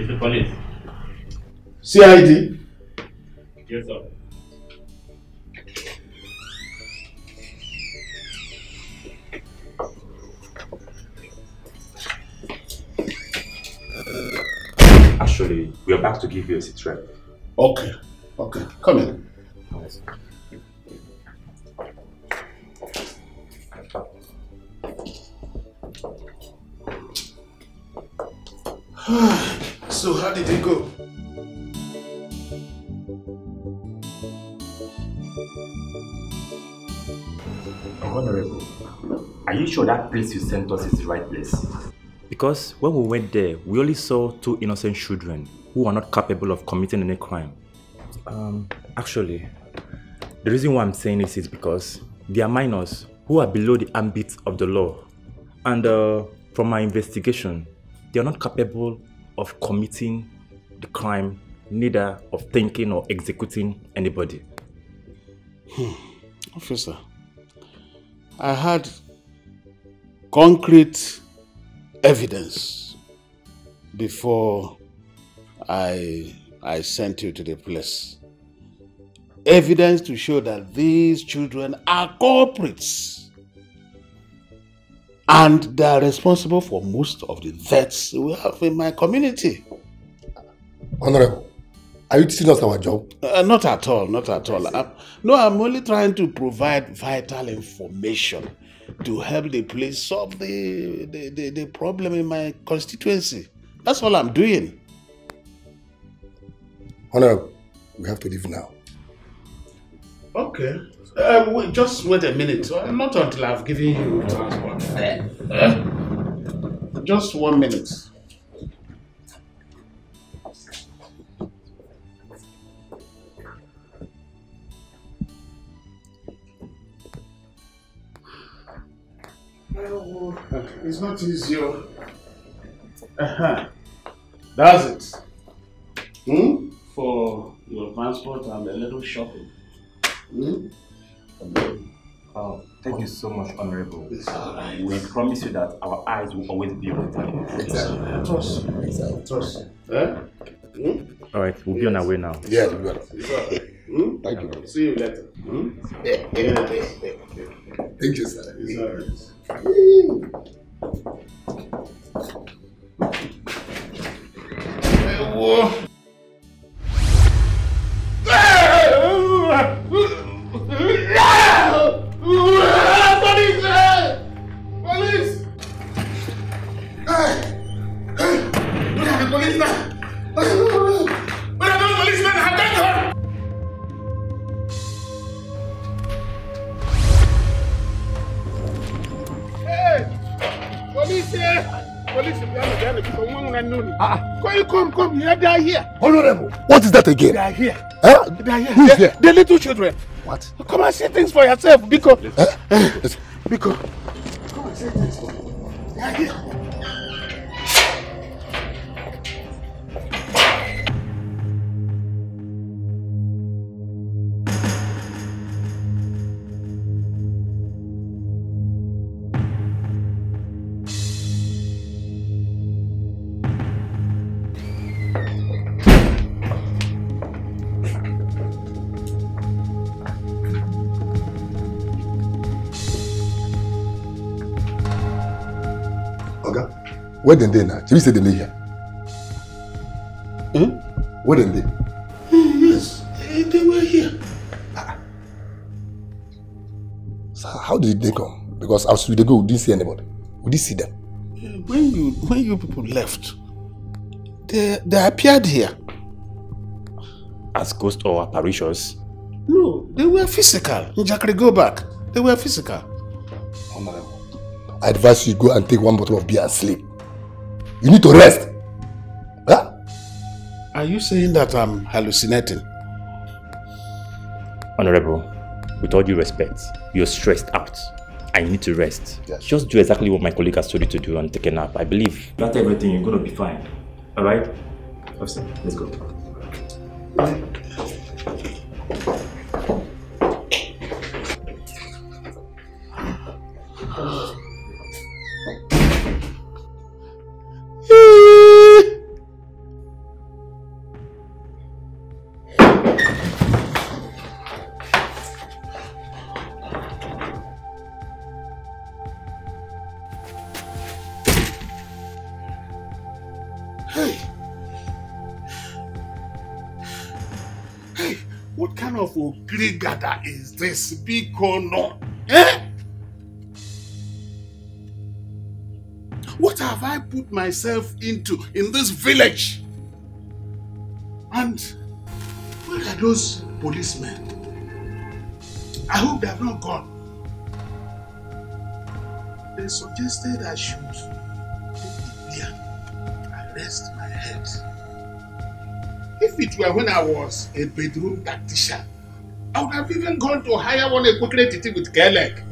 It's the police. CID? Yes, sir. Actually, we are back to give you a seat, right? Okay. Okay. Come in. So how did it go? Honorable, are you sure that place you sent us is the right place? Because when we went there, we only saw 2 innocent children who are not capable of committing any crime. Actually, the reason why I'm saying this is because they are minors who are below the ambit of the law. And from my investigation, they are not capable of committing the crime, neither of thinking or executing anybody. Officer, I had concrete evidence before I sent you to the place. Evidence to show that these children are culprits. And they are responsible for most of the deaths we have in my community. Honorable, are you teaching us our job? Not at all, not at all. I'm only trying to provide vital information to help the police solve the problem in my constituency. That's all I'm doing. Honorable, we have to leave now. Okay. Just wait a minute. Not until I've given you transport fare. Just 1 minute. It's not easy. That's it. For your transport and a little shopping. Oh, thank you so much, Honorable. It's all right. We promise you that our eyes will always be on you. Trust. All right, we'll be on our way now. Yeah, we got it. It's all right. Thank you. See you later. Thank you, sir. It's all right. Police! Look at the police now! Where are those policemen? Have they gone? Hey! Police here! Police behind Come, they are here. Honorable, what is that again? They are here. Huh? They are here. Who is there? The little children. What? Come and see things for yourself, because. Listen. Because. Come and see things for yourself. They are here. Where did they now? You said they here. Where did they? Yes, they were here. So how did they come? Because as we go, we didn't see anybody. We didn't see them. When you people left, they appeared here. As ghosts or apparitions? No, they were physical. Jackery, go back. They were physical. Honorable, I advise you go and take 1 bottle of beer and sleep. You need to rest. Huh? Are you saying that I'm hallucinating? Honorable, with all due respect, you're stressed out. I need to rest. Yes. Just do exactly what my colleague has told you to do and take a nap. I believe that's everything. You're going to be fine. Alright? Officer, let's go. Hey! Hey! What kind of Ogrigada is this? Big or no? Eh? What have I put myself into in this village? And where are those policemen? I hope they have not gone. They suggested I should take the beer and rest my head. If it were when I was a bedroom tactician, I would have even gone to hire one equipment with Kelek.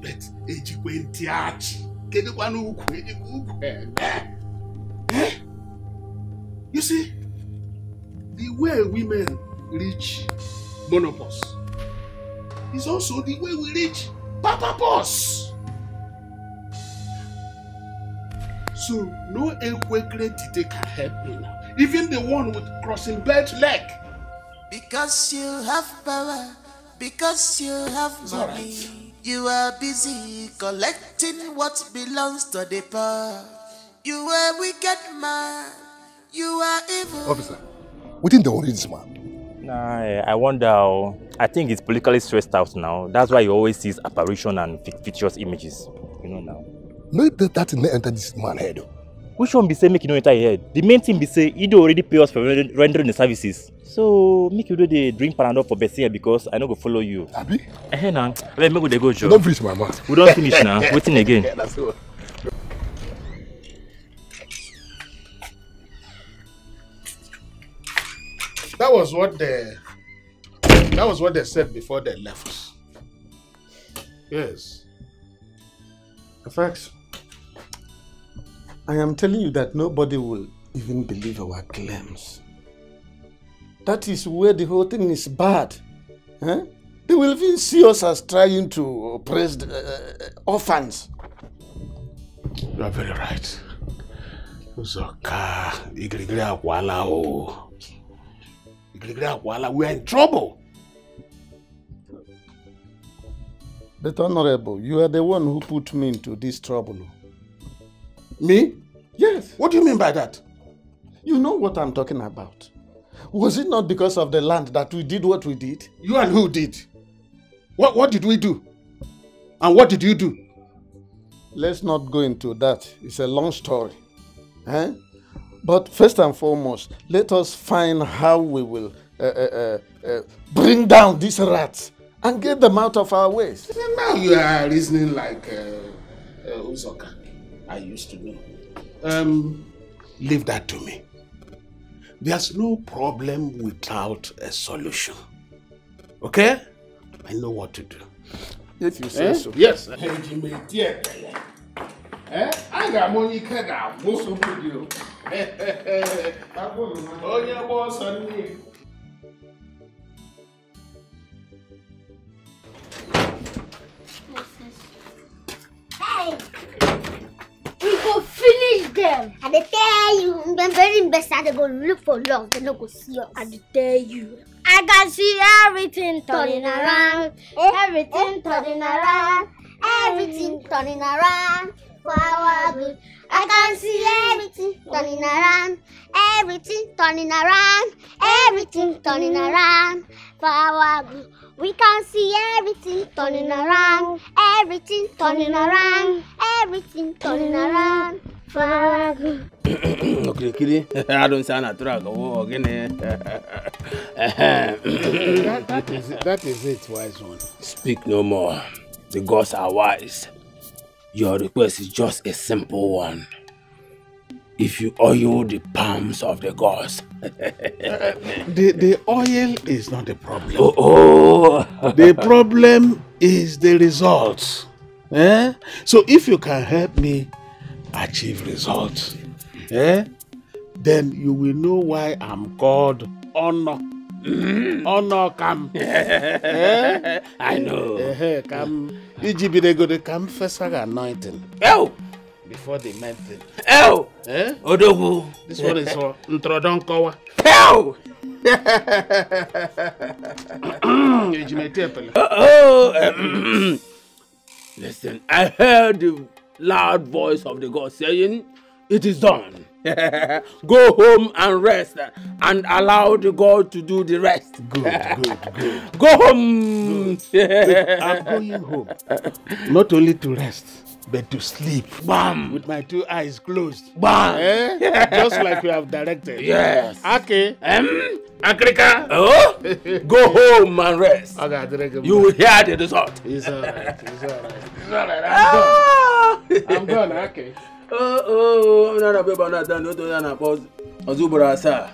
But you see, the way women reach monopause is also the way we reach papapause. So no equity can help me now. Even the one with crossing belt leg. Because you have power, because you have money, right. You are busy collecting what belongs to the poor. You are wicked man, you are evil. Officer, we think they worry this man. Nah, I wonder. I think he's politically stressed out now. That's why he always sees apparition and fictitious images. You know now. No, that didn't enter this man's head. Which one be say make you know enter your head? The main thing be say he do already pay us for rendering the services. So make you do the drink Panadol for Bessia because I no go follow you. Abi? Now. Let me go dey go, Joe. Don't finish my mouth. We don't finish now. Waiting again. Yeah, that's all. That was what they said before they left. Yes. In fact, I am telling you that nobody will even believe our claims. That is where the whole thing is bad. Huh? They will even see us as trying to oppress the, orphans. You are very right. We are in trouble. But Honorable, you are the one who put me into this trouble. Me? Yes. What do you mean by that? You know what I'm talking about. Was it not because of the land that we did what we did? You and who did? What did we do? And what did you do? Let's not go into that. It's a long story. Eh? But first and foremost, let us find how we will bring down these rats and get them out of our ways. Now you are reasoning like Uzoka I used to know. Leave that to me. There's no problem without a solution. Okay? I know what to do. If you say so. Yes. I got money. Hey! We go finish them. And they tell you, they're very invested. They go look for long. They don't go see us. And they tell you, I can see everything turning around. Everything turning around. Everything turning around. For our good. I can see everything turning around. Everything turning around. Everything turning around. For our good. We can see everything turning around. Everything turning around. Everything turning around. For our good. Okay, Kiri, I don't sound a drug. Oh, again. That is it, wise one. Speak no more. The gods are wise. Your request is just a simple one. If you oil the palms of the gods. The oil is not the problem. Oh. The problem is the results. Eh? So if you can help me achieve results, then you will know why I'm called Honor. Honor come. I know. Come. Ijibide come first anointing. Oh! Before the main thing. Oh! Odogu. This one is for Ntrodon Kowa. Oh! Listen, I heard loud voice of the God saying, "It is done." Go home and rest and allow the God to do the rest. Good. Go home. I'm going home. Not only to rest, but to sleep. Bam. With my 2 eyes closed. Bam. Just like you have directed. Yes. Okay. Africa. Oh? Go home and rest. Okay, you will hear the result. It's alright. I'm done. Okay. I'm not a baby, I'm not done. Don't do that. Ozubra, sir.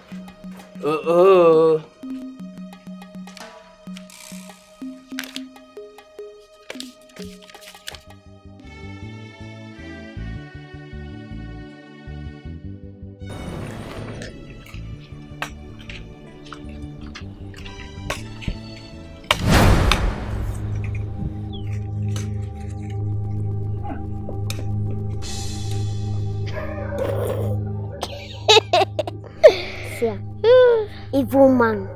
Evil man.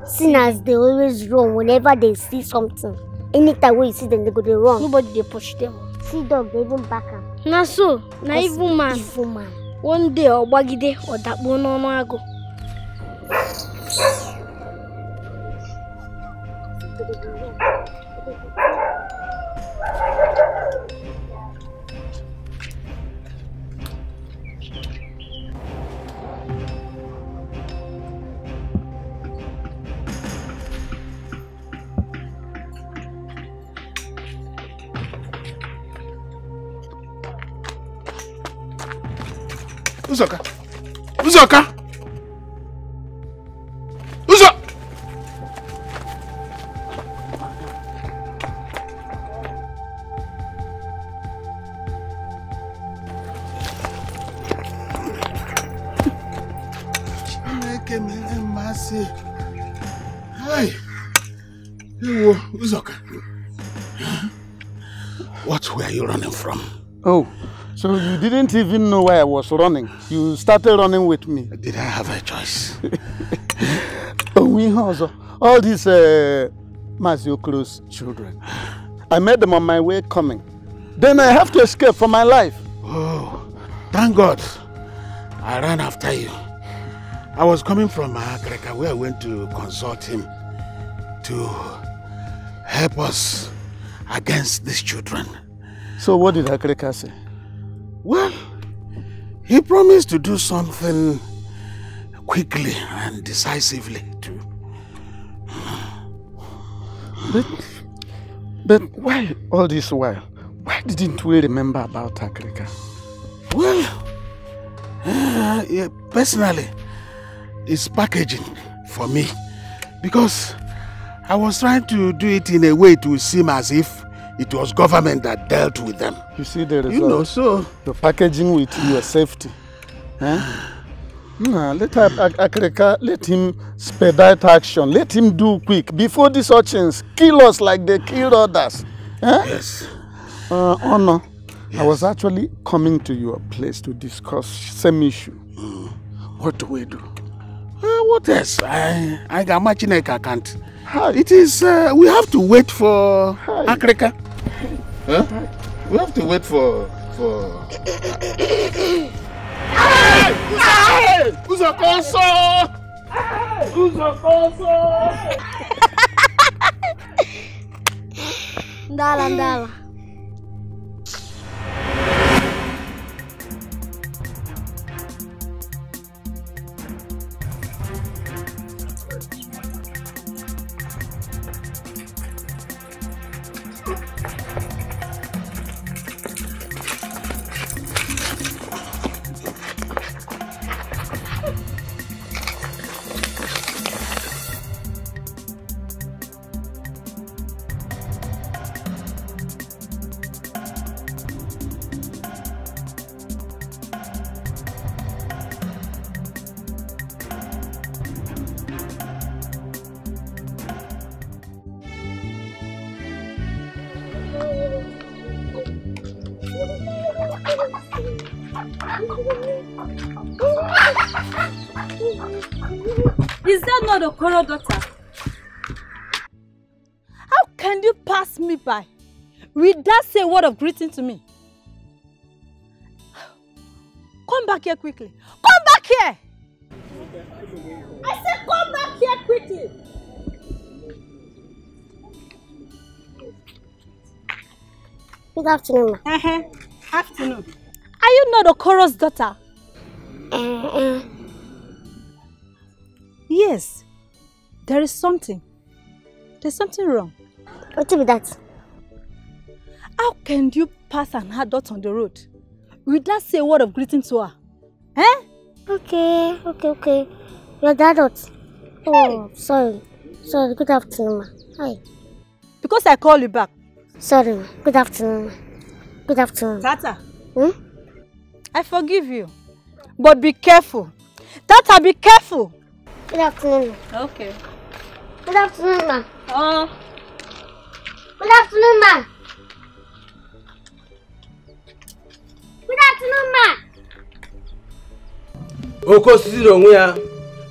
Sinners, they always run whenever they see something. Anytime when you see them, they go to run. Nobody they push them. See dog, they even back up. Na so, na evil man. Evil man. One day or bagide or that one no go. Uzoka! Hey, Uzoka. What were you running from? Oh, so you didn't even know why I was running. You started running with me. Did I have a choice? Oh, we also all these Maziokro's children. I met them on my way coming. Then I have to escape for my life. Oh, thank God. I ran after you. I was coming from Agreka where I went to consult him to help us against these children. So what did Agreka say? Well, he promised to do something quickly and decisively too. But why all this while? Why didn't we remember about Agreka? Well, personally, it's packaging for me because I was trying to do it in a way to seem as if it was government that dealt with them. You see the result? You know, so... The packaging with your safety. Huh? Let Agreka, let him expedite action. Let him do quick before these urchins kill us like they killed others. Huh? Yes. Honor, yes. I was actually coming to your place to discuss same issue. What do we do? What else? I got much in I can't. It is, we have to wait for Agreka. Huh? We have to wait for... Uzokonso! Ndala. Is that not a Okoro daughter? How can you pass me by without saying a word of greeting to me? come back here quickly. Come back here! I said come back here quickly! Good afternoon, ma. Afternoon. Are you not Okoro's daughter? Yes. There is something. There's something wrong. What be that? How can you pass an adult on the road without say a word of greeting to her? Eh? Okay. You're the adult. Oh, sorry. Good afternoon, ma. Hi. Because I call you back. Sorry, ma. Good afternoon, ma. Good afternoon. Tata. I forgive you. But be careful. Tata, be careful. Good afternoon. Okay. Good afternoon, ma. Good afternoon, ma. Good afternoon, ma.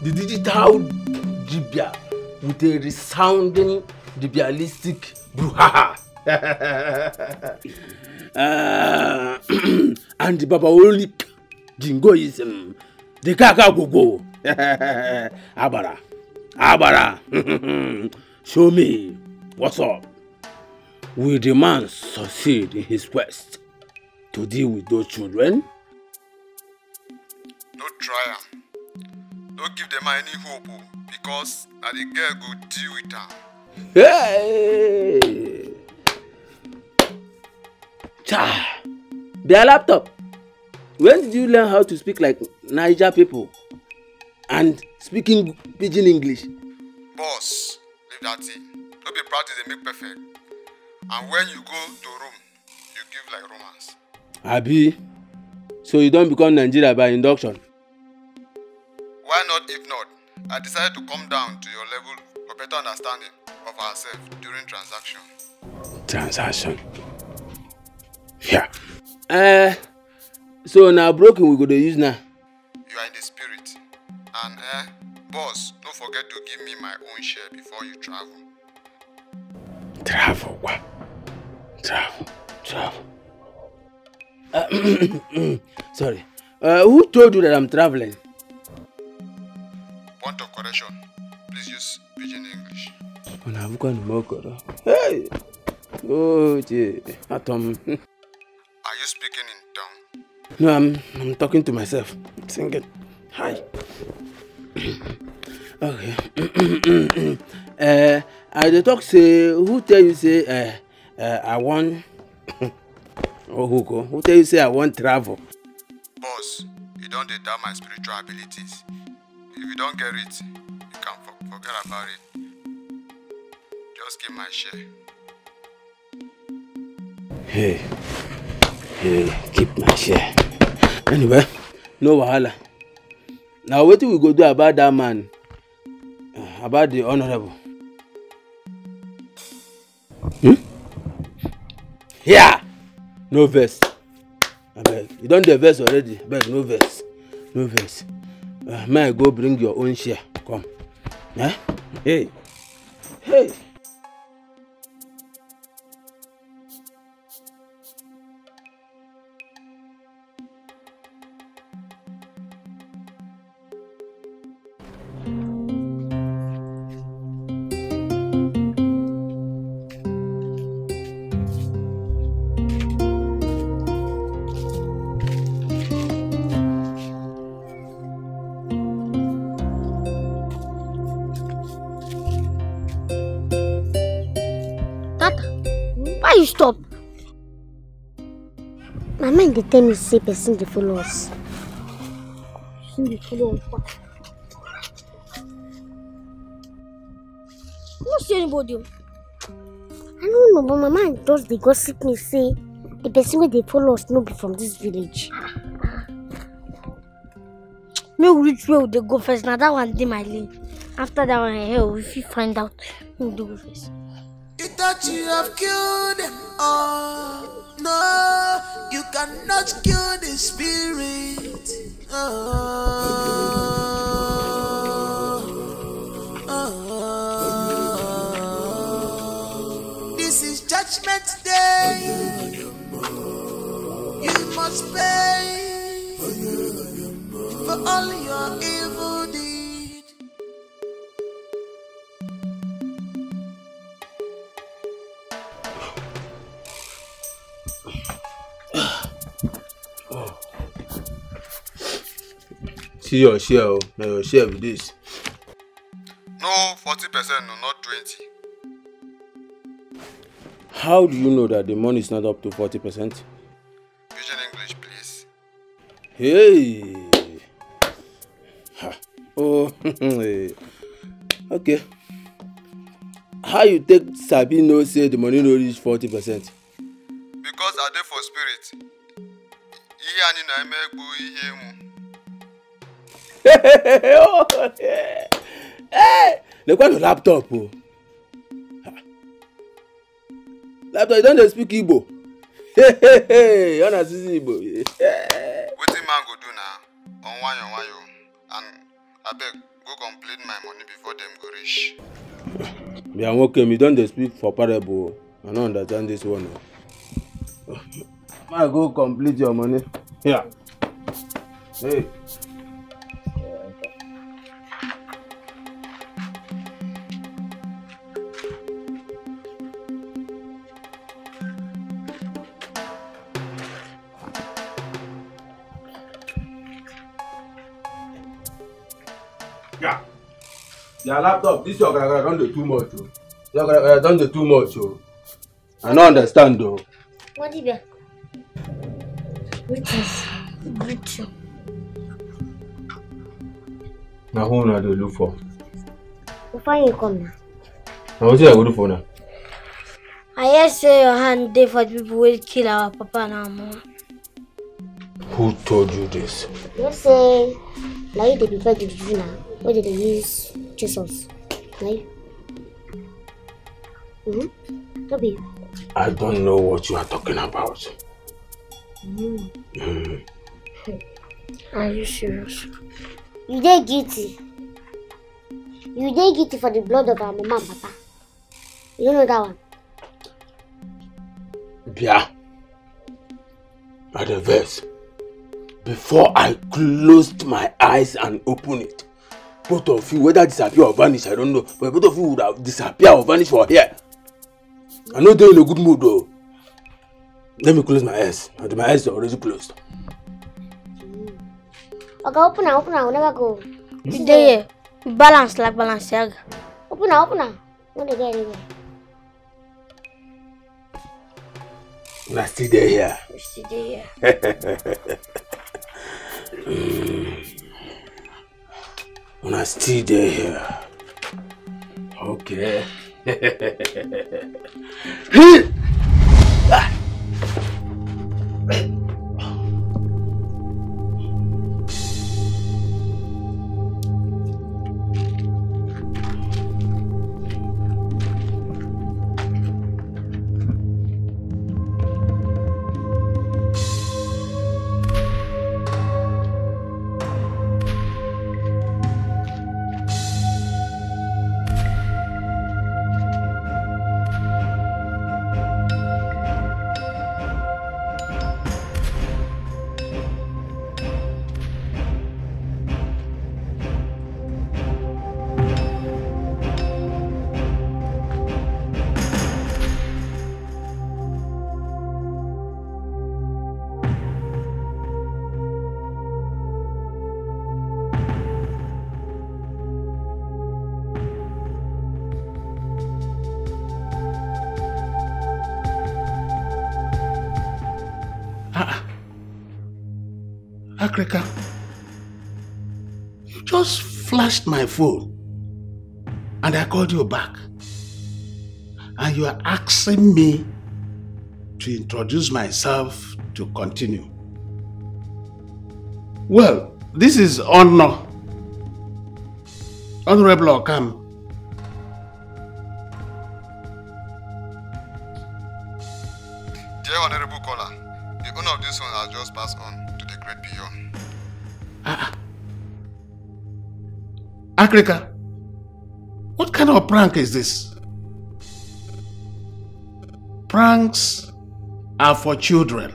The digital dibia with a resounding dibialistic brouhaha. And the Babaolik jingoism, the Kaka Gogo. Abara. Show me what's up. Will the man succeed in his quest to deal with those children? Don't try am. Don't give them any hope because na the girl go deal with am. Hey! Cha! Their laptop. When did you learn how to speak like Niger people and speaking pidgin English? Boss, leave that thing. Don't be practice they make perfect. And when you go to room, you give like romance. Abi, so you don't become Nigeria by induction? Why not if not? I decided to come down to your level for better understanding of ourselves during transaction. Transaction? Yeah. So now broken we go to use now. You are in the spirit. And boss, don't forget to give me my own share before you travel. Travel what? Travel. Sorry. Who told you that I'm traveling? Point of correction. Please use pidgin English. Hey! Oh, gee. Atom. Are you speaking in tongue? No, I'm talking to myself. Singing. Hi. Okay. I dey talk say who tell you say I want who tell you say I want travel? Boss, you don't doubt my spiritual abilities. If you don't get it, you can forget about it. Just give my share. Hey, keep my share. Anyway, no wahala. Now what do we go do about that man? About the honorable? Yeah! No verse. I beg. You don't have verse already. I beg, no verse. May I go bring your own share? Come. Eh? Hey. Why you stop? My mind dey tell me say person dey follow us. Person dey follow us what? I don't see anybody. I don't know, but my mind just dey gossip me say the person wey dey follow us no be from this village. Make we reach where we dey go first. Now that one dey my lane. After that one, we fit find out who dey go first. You thought you have killed them all. No, you cannot kill the spirit. This is judgment day. You must pay. for all your evil deed. See your share, oh. Now your share with this. No, 40%, no, not 20. How do you know that the money is not up to 40%? Pidgin English, please. Hey! Ha. Oh, okay. How you take Sabi no say the money no reach 40%? Because I dey for spirit. Ihe ani na eme egbu ihe mu. Hey! They got a laptop. Oh. Laptop, you don't speak Igbo. Hey, you don't speak Igbo. Wetin man go do now? On wayo. And abeg go complete my money before them go reach. Yeah, okay, me don't speak for parable. I don't understand this one. I go complete your money. Yeah. Hey. Yeah. Your laptop, this your gragra don't do too much. Oh. Your gragra don't do too much. Oh. I don't understand though. What is it? Which is good. Now who na dey look for? Before you come now. Now what you go do for now? I hear say your hand there for the people who kill our papa and our mama. Who told you this? You say, like they prepare the juju now. What did they use? Jesus. Like? What be? I don't know what you are talking about. Are you serious? You dey guilty. You dey guilty for the blood of our mama and papa. You don't know that one? Yeah. By the verse. Before I closed my eyes and opened it, both of you, whether disappear or vanish, I don't know, but both of you would have disappeared or vanished for here. I know they're in a good mood though. Let me close my eyes. And my eyes are already closed. Okay, open now, we'll never go. You there, balance like Balenciaga. Open now. When they get anywhere. You're still there here. You're still there. You're still there here. Okay. Africa, you just flashed my phone and I called you back. And you are asking me to introduce myself to continue. Well, this is Honorable Okam. Dear Honorable Caller, the owner of this one has just passed on to the great beyond. Africa, what kind of prank is this? Pranks are for children.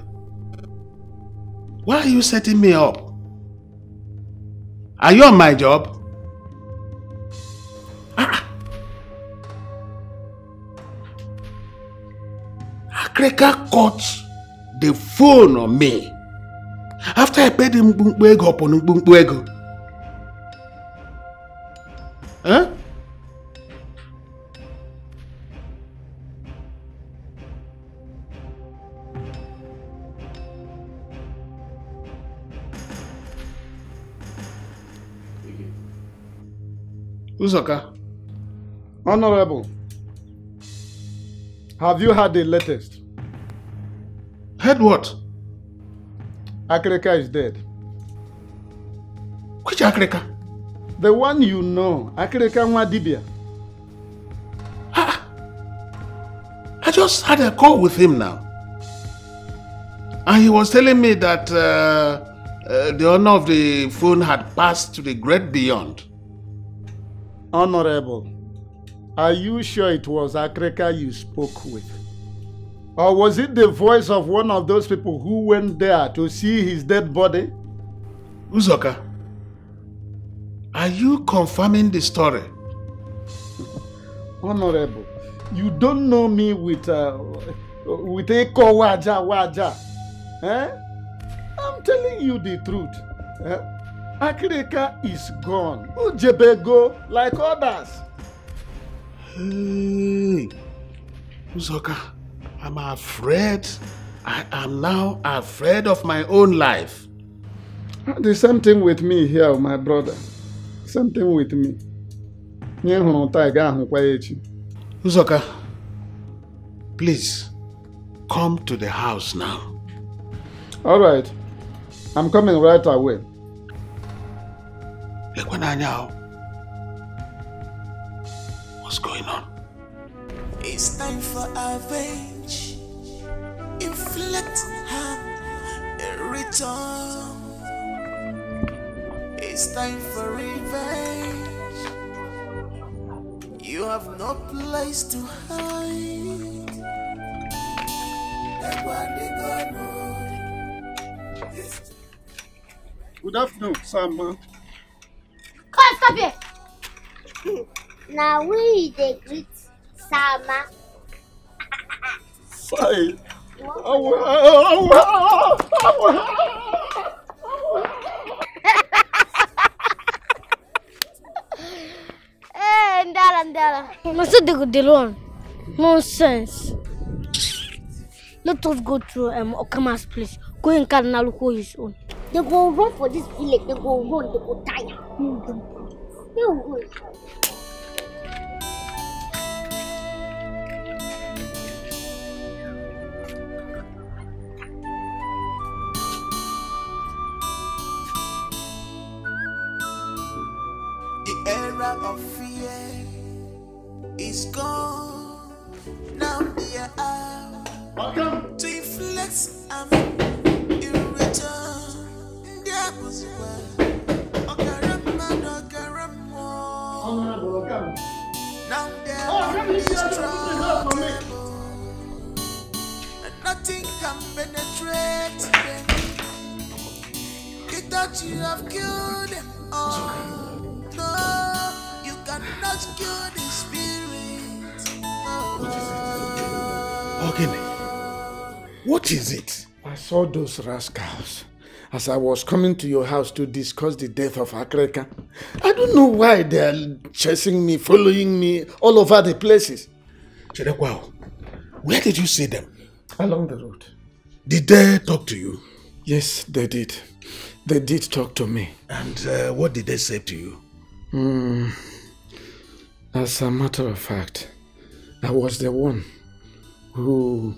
Why are you setting me up? Are you on my job? Akreka caught the phone on me after I paid him Bunkbuego. Huh? Uzoka. Honorable, have you heard the latest? Heard what? Akreka is dead. Which Akreka? The one you know, Akreka Mwadibia. I just had a call with him now. And he was telling me that the owner of the phone had passed to the great beyond. Honorable, are you sure it was Akreka you spoke with? Or was it the voice of one of those people who went there to see his dead body? Uzoka, are you confirming the story? Honorable, you don't know me with Eko Waja. Eh? I'm telling you the truth. Eh? Akreka is gone. Ujebego like others. Hey, Uzoka, I'm afraid. I am now afraid of my own life. The same thing with me here, my brother. Same thing with me. Uzoka, please come to the house now. All right, I'm coming right away. What's going on? It's time for revenge. Inflict harm and return. It's time for revenge. You have no place to hide. Good afternoon, Sam. Come, stop here. Now we dey greet Sama. Fine. Hey, Ndala. Must they go alone? Nonsense. Let us go to Okama's place. Go and Cardinal who his own. They go run for this village. They go run. They go tire. No. The era of fear is gone. Now they are out. Welcome to inflict in return. There was now they are strong. And nothing can penetrate them. They thought you have killed them all. No, you cannot kill the spirit. What is it? I saw those rascals as I was coming to your house to discuss the death of Akreka. I don't know why they are chasing me, following me all over the places. Chedekwao, where did you see them? Along the road. Did they talk to you? Yes, they did. They did talk to me. And what did they say to you? As a matter of fact, I was the one who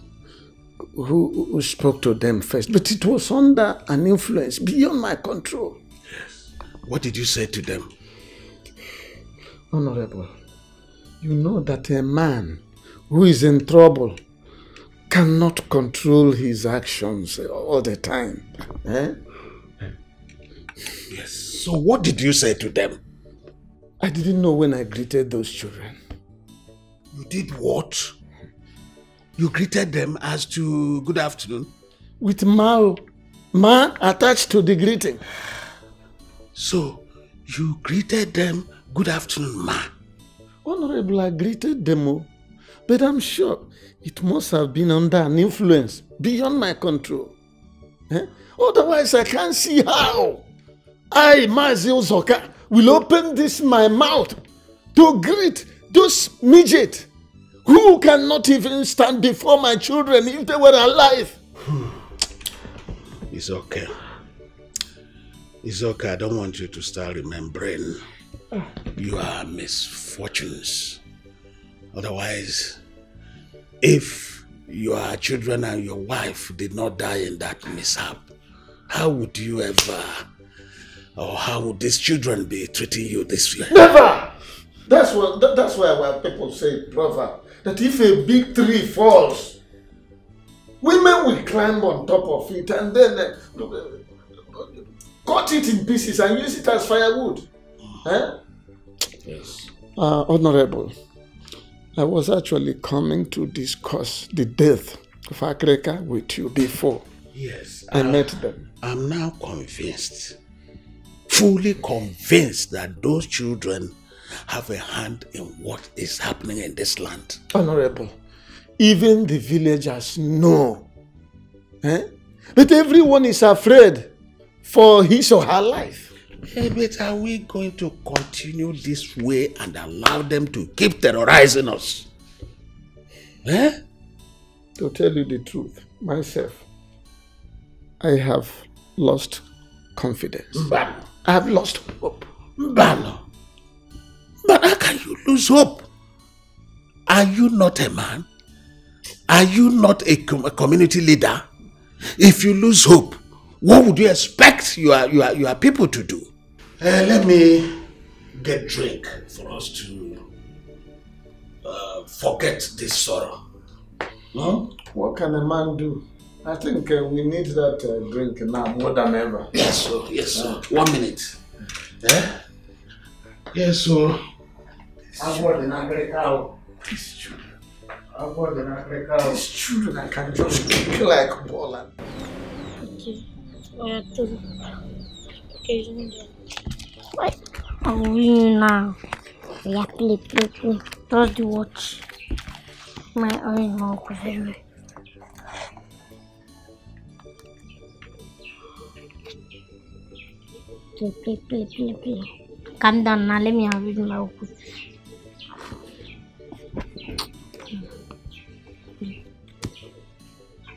spoke to them first, but it was under an influence beyond my control. Yes. What did you say to them? Honorable, you know that a man who is in trouble cannot control his actions all the time. Eh? Yes. So what did you say to them? I didn't know when I greeted those children. You did what? You greeted them as to good afternoon? With Mao Ma attached to the greeting. So, you greeted them, good afternoon, ma. Honorable, I greeted them, but I'm sure it must have been under an influence beyond my control. Otherwise, I can't see how I, Mazi Uzoka, will open this my mouth to greet those midgets who cannot even stand before my children if they were alive. It's okay. It's okay. I don't want you to start remembering your misfortunes. Otherwise, if your children and your wife did not die in that mishap, how would you ever, or how would these children be treating you this way? Never! That's why our people say, proverb, that if a big tree falls, women will climb on top of it and then cut it in pieces and use it as firewood. Yes. Honorable, I was actually coming to discuss the death of Akreka with you before. Yes. I met them. I'm now convinced, fully convinced that those children have a hand in what is happening in this land. Honorable, even the villagers know. But everyone is afraid for his or her life. Hey, but are we going to continue this way and allow them to keep terrorizing us? To tell you the truth, myself, I have lost confidence. Mbano. I have lost hope. Mbano. But how can you lose hope? Are you not a man? Are you not a community leader? If you lose hope, what would you expect your people to do? Let me get drink for us to forget this sorrow. What can a man do? I think we need that drink now more than ever. Yes, sir. Yes, sir. 1 minute. Yes, sir. These children I can just kick like ball. Okay. What are we now? Yeah, play. Just the watch. My eyes now very. Play. Calm down now. Let me have it in my book.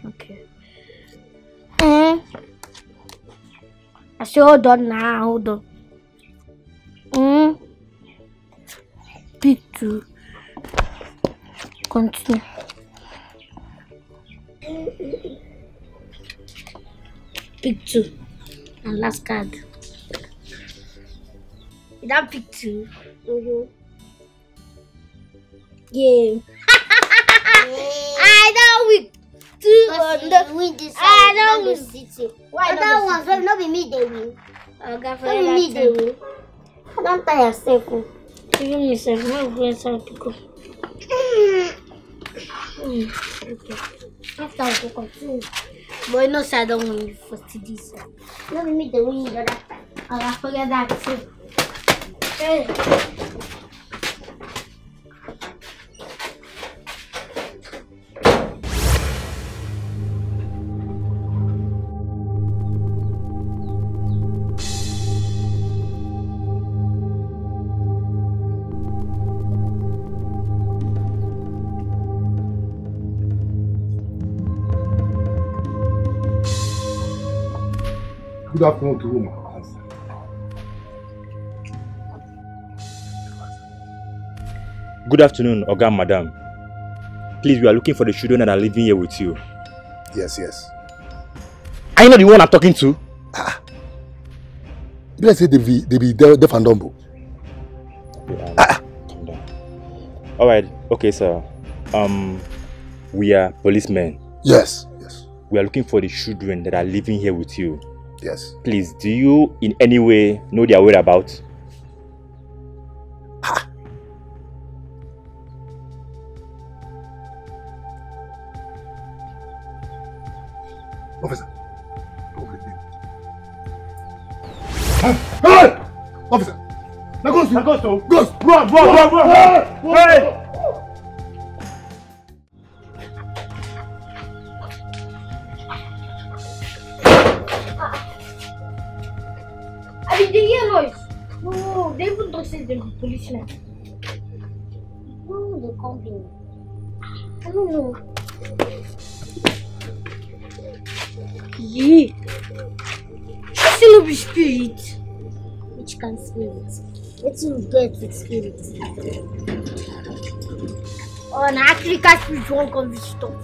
Okay. I say hold on now. Hold on. Pick two. Continue. Pick two. And last card. You don't pick two. Yeah. I don't win. I don't win. Why that one? So not be me they win. Not be me they win. Don't tire yourself. Even yourself, not go inside to go. Okay. After I go continue. Boy, no sir, I don't win you for this. Not be me they win the other time. I'll forget that too. Hey. Good afternoon to you, Good afternoon, Oga Madam. Please, we are looking for the children that are living here with you. Yes. Are you not the one I'm talking to? Let's say they be deaf and dumb. Calm down. Alright, okay, sir. We are policemen. Yes. We are looking for the children that are living here with you. Yes. Please, do you in any way know their whereabouts? Officer, Hey! Officer! Nagosto! Ghost! Run! Hey! I did hear noise. No, they even don't say the police now. No, they can't be. I don't know. Yeah. She still be spirit. Which kind of spirit? Let's get with spirit. Oh, an African spirit won't come visit us.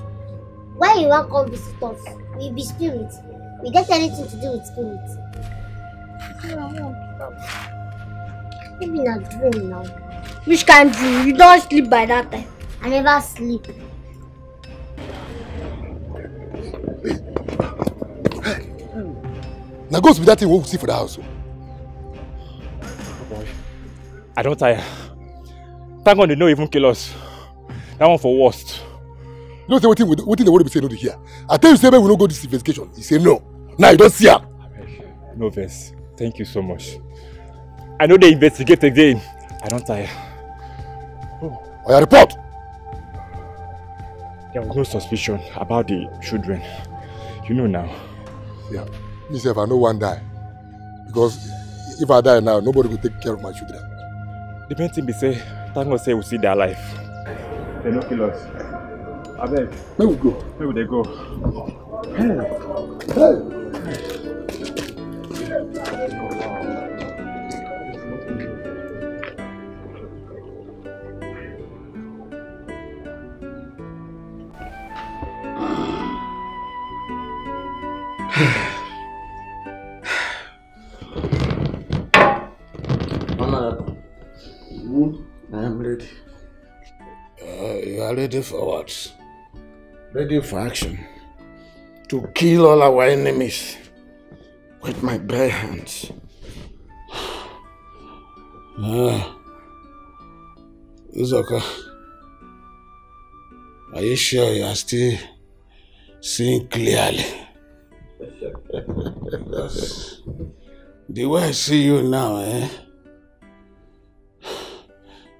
Why you won't come visit us? We be spirit. We get anything to do with spirit. Maybe not dream now. Which kind of dream? You don't sleep by that time. I never sleep. Now go with that thing we will see for the house. Boy, I don't tire. Thank God they don't even kill us. That one for worst. You don't say what thing they want to be saying no to hear. I tell you say we will not go this investigation. You say no. Now you don't see her. No verse. Thank you so much. I know they investigate again. I don't tire. Oh, your report. There was no suspicion about the children. You know now. Yeah. Myself, I know one die. Because if I die now, nobody will take care of my children. The main thing they say, thank God say we see their life. They don't kill us. I beg. Where we go? Where will they go? Hey! I am ready. You are ready for what? Ready for action. To kill all our enemies with my bare hands. It's okay. Are you sure you are still seeing clearly? The way I see you now,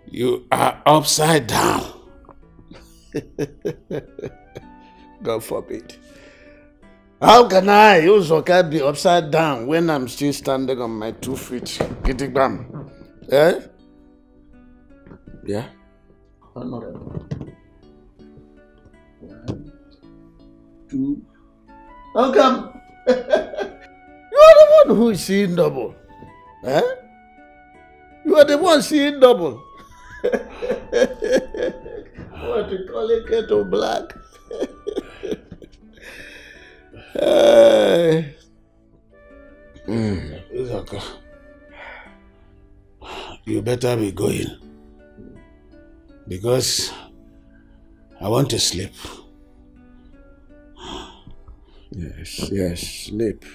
you are upside down. God forbid. How can I, Uzoka, be upside down when I'm still standing on my 2 feet? Gidigbam. Eh? Yeah? Honorable. 1, 2. How come? You are the one who is seeing double. Eh? You are the one seeing double. What you call it, kettle black? It's okay. You better be going. Because I want to sleep. Yes, sleep.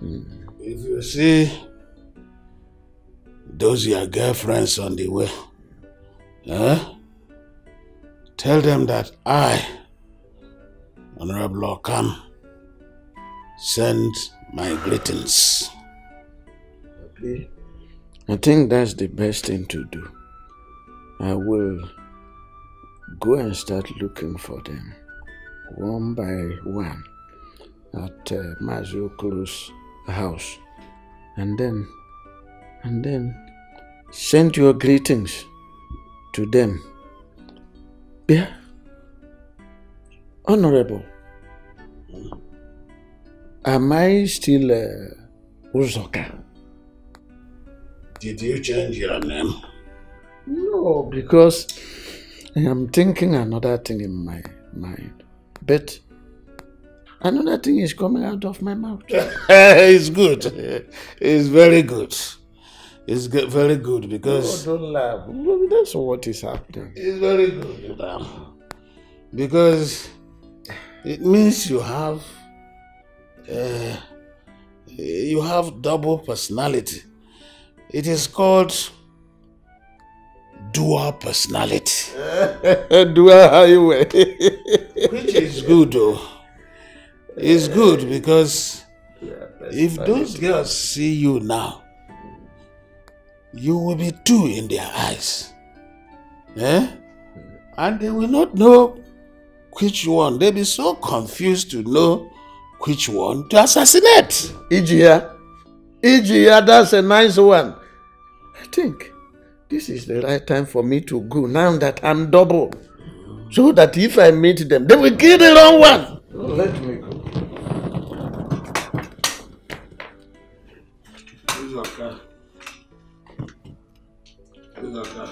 If you see those your girlfriends on the way, tell them that I, Honorable Okam, send my greetings. Okay. I think that's the best thing to do. I will go and start looking for them, one by one, at Mazuku's house, and then send your greetings to them. Yeah? Honorable, am I still Uzoka? Did you change your name? No, because I am thinking another thing in my mind. But another thing is coming out of my mouth. It's good. It's very good. It's very good because... Oh, don't laugh. That's what is happening. It's very good, madam. Because it means you have double personality. It is called dual personality. Dual highway. Which is good though. It's good because if those girls see you now, you will be two in their eyes. And they will not know which one. They'll be so confused to know which one to assassinate. Ijia, that's a nice one. I think this is the right time for me to go now that I'm double. So that if I meet them, they will kill the wrong one. Let me go. Who's okay? Who's okay?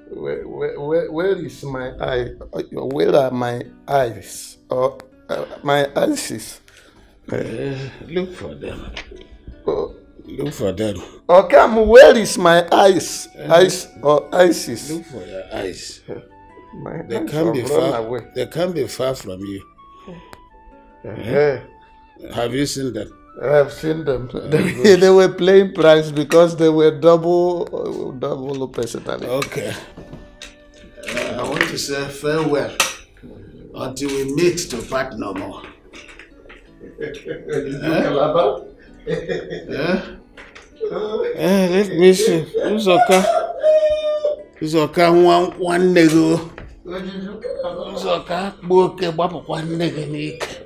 Where is my eye? Where are my eyes? My eyes. Look for them. Look for them. Okay, where is my eyes? Eyes or ISIS? Look for your eyes. They can't be far away. They can't be far from you. Have you seen them? I have seen them. They were playing prize because they were double personality. Okay. I want to say farewell until we meet to part no more. Let me see. Who's okay? Who's okay? One nigga. Who's okay? Boke babu one nigga nick.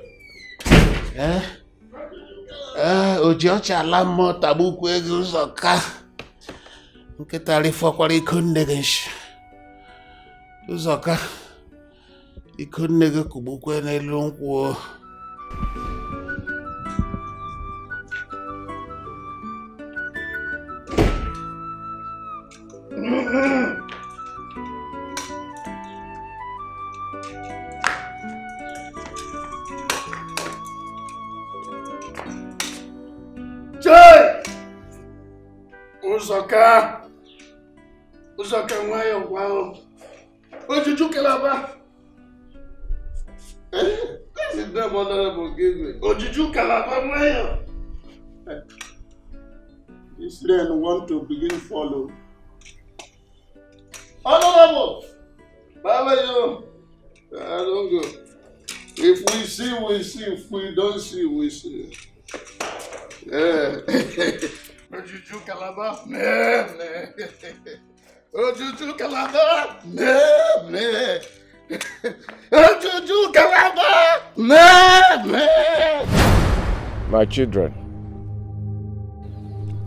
Ojocha lamo tabu kwege uzoka. Nketali fokwali kunnegensh. Uzoka. Ikunnege kubukwe na ilungu. Joy! Uzoka mwayo kwao. Ojujuke laba. This is the honorable gateway. Ojujuke laba mwayo. This man want to begin follow. Honorable! Baba yo. I don't go. If we see, we see. If we don't see, we see. Ojuju kalaba, Ojuju kalaba, Ojuju kalaba, My children,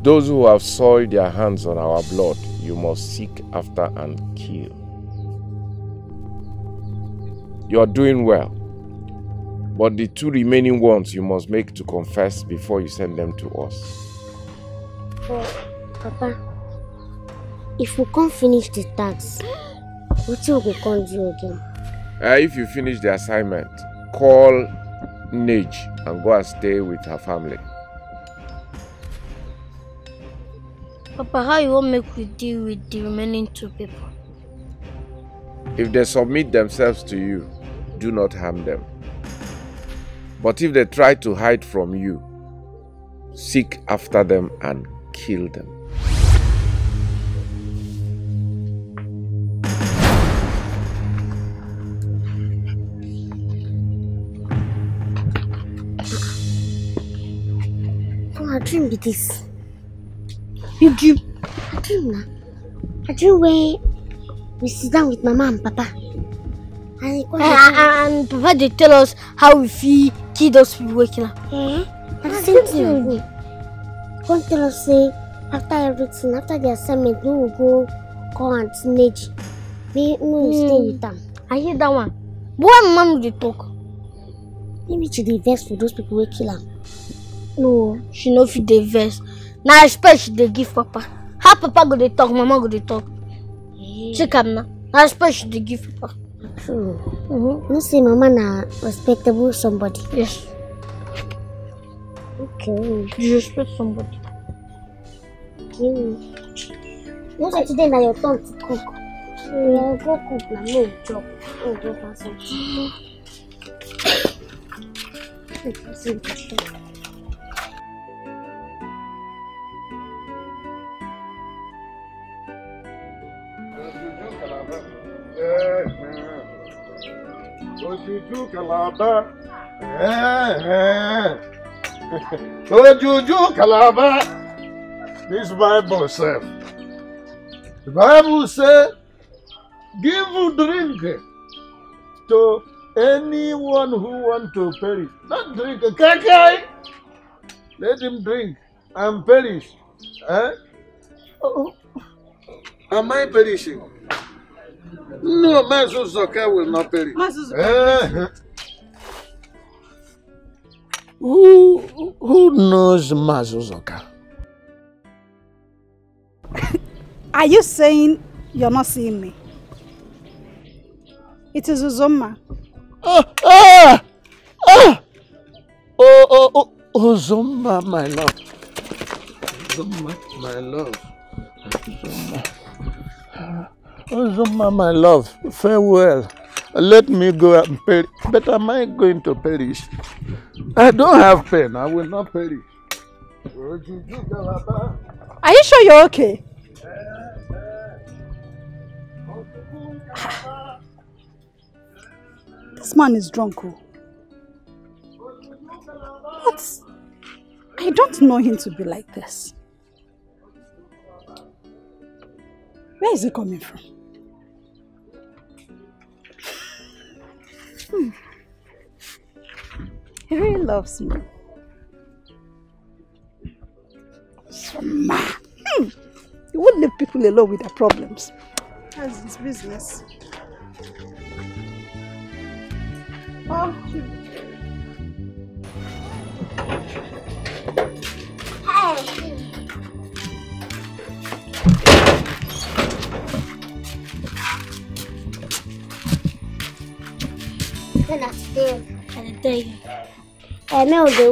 those who have soiled their hands on our blood, you must seek after and kill. You are doing well, but the two remaining ones you must make to confess before you send them to us. Papa, if we can't finish the task, what will we can't do again? If you finish the assignment, call Nage and go and stay with her family. Papa, how you want make we deal with the remaining two people? If they submit themselves to you, do not harm them. But if they try to hide from you, seek after them and kill them. Oh, I dream with this. You dream? I dream now. I dream where we sit down with Mama and Papa. And Papa they tell us how we feel kill those people waking up. And the same thing. Come tell us say after everything, after the assignment, we will go call and Nage. We will stay with them. I hear that one. But why Mama they talk? Maybe she dey vex for those people who kill her. No, she no fit dey vex. Now I expect she dey give Papa. How Papa go dey talk, Mama go dey talk. Check am now. I expect she dey give Papa. True. You say Mama na respectable somebody. Yes. Okay. You respect somebody. Okay. You say today na your turn to cook. You go cook na no job. Oh, go find something. Ojuju Calabar. Ojuju Calabar. This Bible says. The Bible says, give drink to anyone who wants to perish. Not drink a kakai. Let him drink and perish. Eh? Oh, am I perishing? No, Mazuzoka will not perish. Who knows Mazuzoka? Are you saying you're not seeing me? It is Uzoma. Uzoma, my love. Uzoma, my love. Uzoma, my love. Farewell. Let me go and perish. But am I going to perish? I don't have pain. I will not perish. Are you sure you're okay? This man is drunk. But I don't know him to be like this. Where is he coming from? He really loves me. He won't leave people alone with their problems. That's his business. Oh,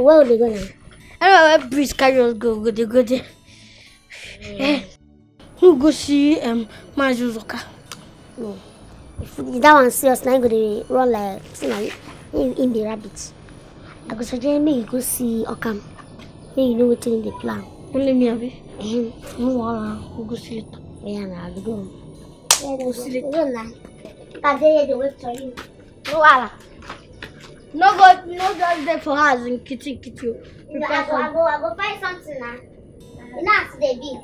where are they going? I don't know where Breeze carry us go there. Who go see Mazuzoka? No. If that one serious, now I'm going to run like in the rabbits. I go suggest me you go see Okam. May you know what's in the plan. Only me, Abi. No, go see it. Yeah, now I'll go. Yeah, go see it. I dare the wait for you. No, just there for us in kitty. I go find something now. Enough, baby.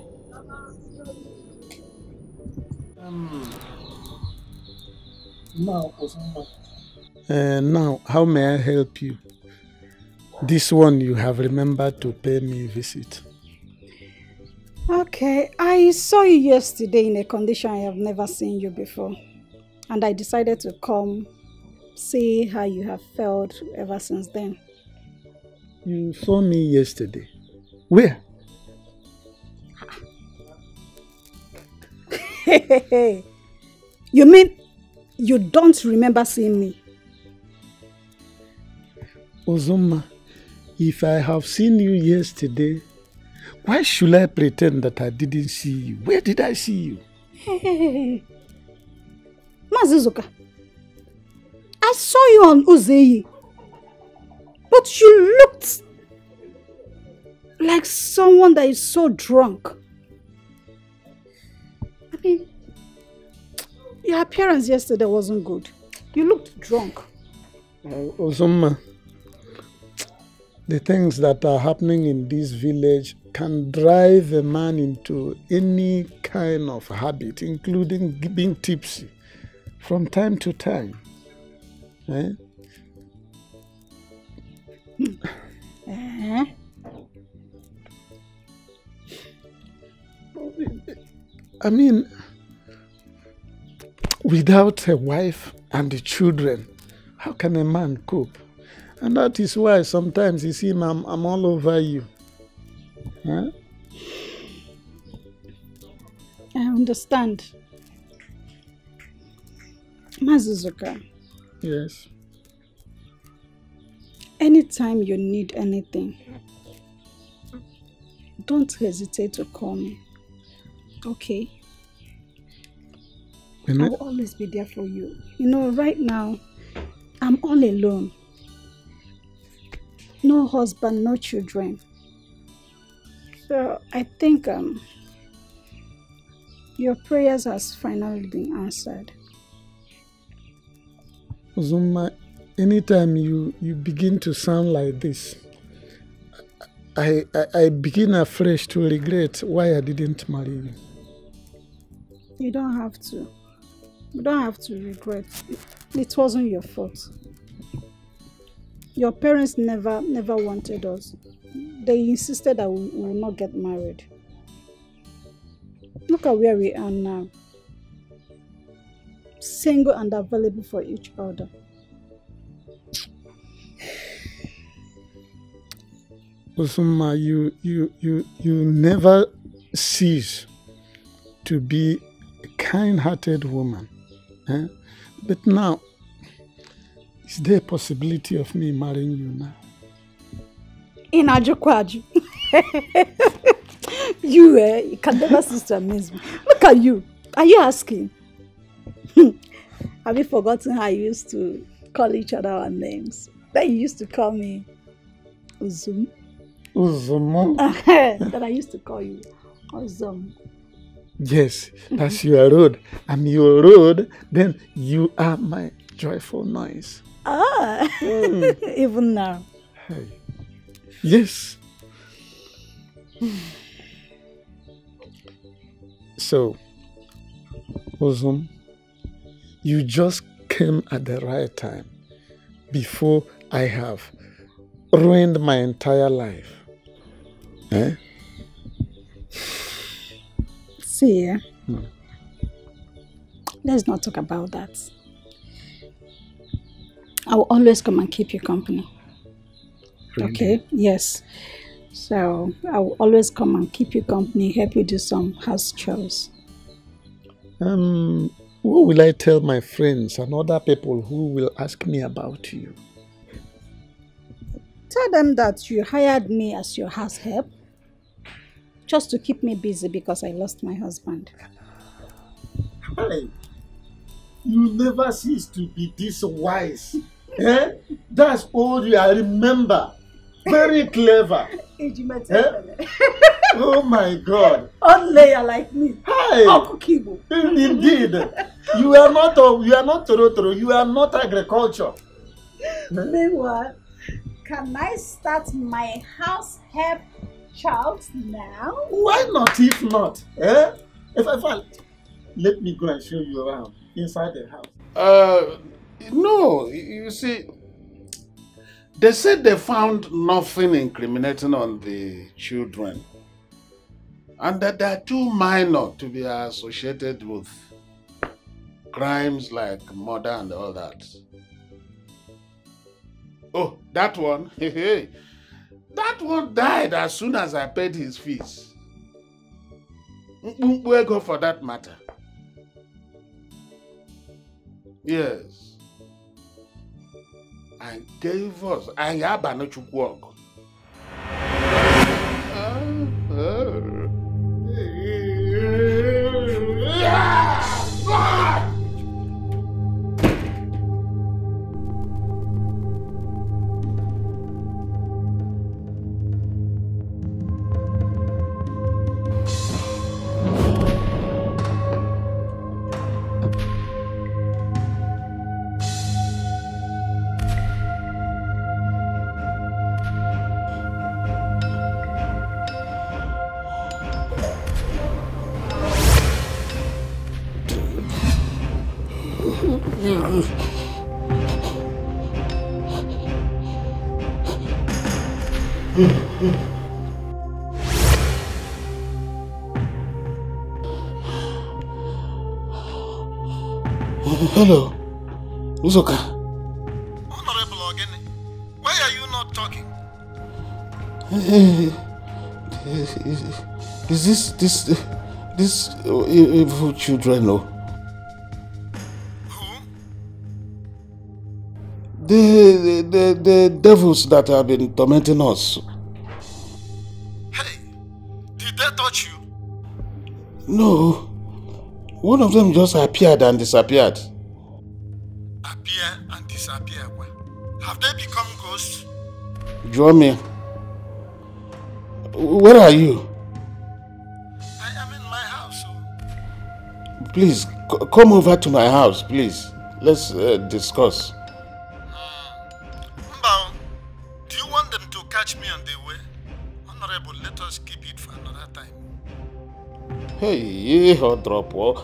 Now, how may I help you? This one you have remembered to pay me a visit. okay, I saw you yesterday in a condition I have never seen you before. And I decided to come see how you have felt ever since then. You saw me yesterday. Where? You mean you don't remember seeing me? Uzoma, if I have seen you yesterday, why should I pretend that I didn't see you? Where did I see you? Hey. Mazuzoka, I saw you on Uzeyi, but you looked like someone that is so drunk. I mean, your appearance yesterday wasn't good. You looked drunk. Uzoma, the things that are happening in this village can drive a man into any kind of habit, including being tipsy from time to time. Eh? I mean, without a wife and the children, how can a man cope? And that is why sometimes you see, I'm all over you. Huh? I understand. Mazuzoka. Yes. Anytime you need anything, don't hesitate to call me. Okay? I'll always be there for you. You know, right now, I'm all alone. No husband, no children. So I think your prayers has finally been answered. Uzuma, anytime you begin to sound like this, I begin afresh to regret why I didn't marry you. You don't have to. You don't have to regret. It wasn't your fault. Your parents never wanted us. They insisted that we will not get married. Look at where we are now. Single and available for each other. Uzuma, you never cease to be a kind-hearted woman. Eh? But now, is there a possibility of me marrying you now? In Ajukwaju. You can never cease to amaze me. Look at you. Are you asking? Have you forgotten how you used to call each other our names? Then you used to call me Uzum. Uzumu. Then I used to call you Uzum. Yes, that's your road. I'm your road, then you are my joyful noise. Ah, even now. Hey. Yes. So, Uzum, you just came at the right time before I have ruined my entire life. Eh? See, let's not talk about that. I will always come and keep you company. Really? Okay? Yes. So, I will always come and keep you company, help you do some house chores. What will I tell my friends and other people who will ask me about you? Tell them that you hired me as your house help just to keep me busy because I lost my husband. Hey, you never cease to be this wise. Eh? That's all you I remember. Very clever. Eh? Oh my God. Only you like me. Hey. Indeed. You are not Torotoro. You are not agriculture. Meanwhile, can I start my house help child now? Why not if not? Eh? If I let me go and show you around inside the house. No, you see, they said they found nothing incriminating on the children and that they are too minor to be associated with crimes like murder and all that. Oh, that one, that one died as soon as I paid his fees. Where go for that matter? Yes. And gave us work. Hello, Uzoka. Honorable Ogene, why are you not talking? Is this evil children? No. Who? The devils that have been tormenting us. Hey, did they touch you? No. One of them just appeared and disappeared. Appear and disappear? Well, have they become ghosts? Jomi, where are you? I am in my house. So. Please, come over to my house, please. Let's discuss. catch me on the way. Honorable, let us keep it for another time. Hey, drop, call,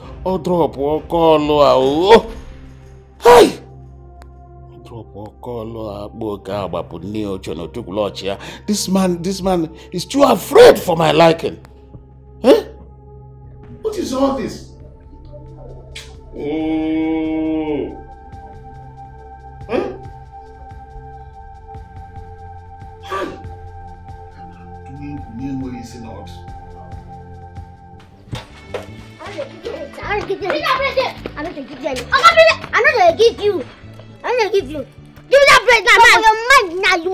hey! This man is too afraid for my liking. Huh? What is all this? Oh. Huh? Hi. What is it not? I don't give you. I'm not going to give you. Give me that bread now, man. Your mind now, you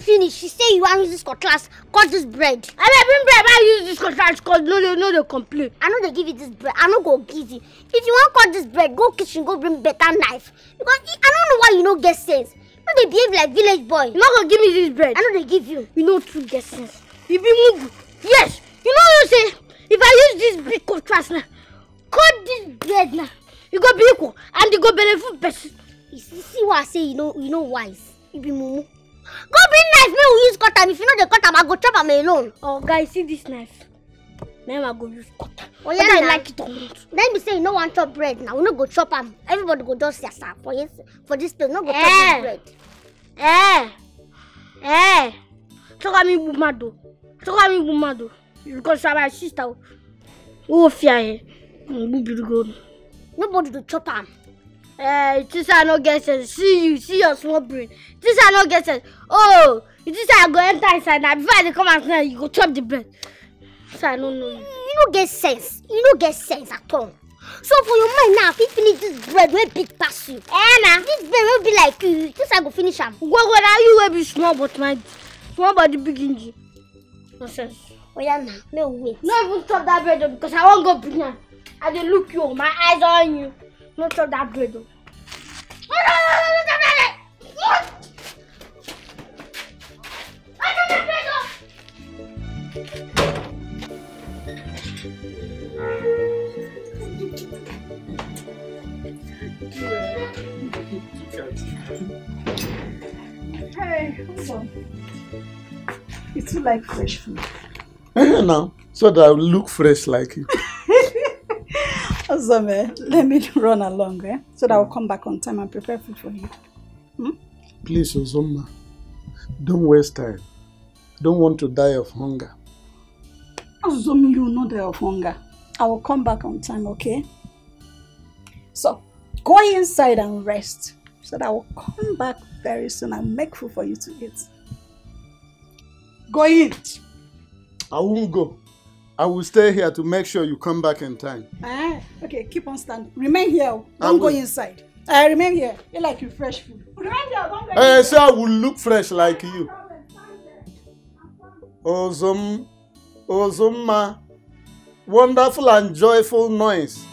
finish. She say you want to use this cutlass. Cut this bread. I bring bread. I use this cutlass. No, they complain. I know they give you this bread. I'm not going to give you. If you want to cut this bread, go kitchen, go bring better knife. Because I don't know why you don't get sense. You know they behave like village boy. You're not going to give me this bread. I know they give you. You know to get sense. You be moving. Yes. You know what you say? If I use this big cutlass now, cut this bread now, you go be equal and you go benefit person. You see what I say, you know wise. You be mumu. Go bring knife, me will use cutter. If you know the cutter, I go chop am alone. Oh guys, see this knife. Then I go use cutter. Oh yeah, I like it or not. Then we say you no want chop bread now. We no go chop am. Everybody go just yourself for this place. No go chop this bread. Talk me bumado. Because I'm my sister. Oh fear. Nobody to chop am. This I no get sense. See your small brain. This I no get sense. Oh, this I go enter inside now. Before I come out now, you go chop the bread. So I don't know you. You don't get sense. You don't get sense at all. So for your mind now, if you finish this bread, will big pass you. Nah. This bread will be like you. This I go finish am. Go now you will be small, but my small body big engine. Nonsense. Oh yeah, now no wait. No even chop that bread because I won't go bring her. I dey look you, my eyes on you. No chop that bread though. Hey, hold on. You too like fresh food. Now, so that I will look fresh like you. Awesome, let me run along, so that I'll come back on time and prepare food for you. Please, Ozoma, don't waste time. Don't want to die of hunger. Ozoma, you will not die of hunger. I will come back on time, okay? So, go inside and rest, so that I will come back very soon and make food for you to eat. Go eat. I won't go. I will stay here to make sure you come back in time. Okay, keep on standing. Remain here. Don't go inside. Remain here. You like your fresh food. Remain here. Don't go inside. So I will look fresh like you. Ozoma. Wonderful and joyful noise.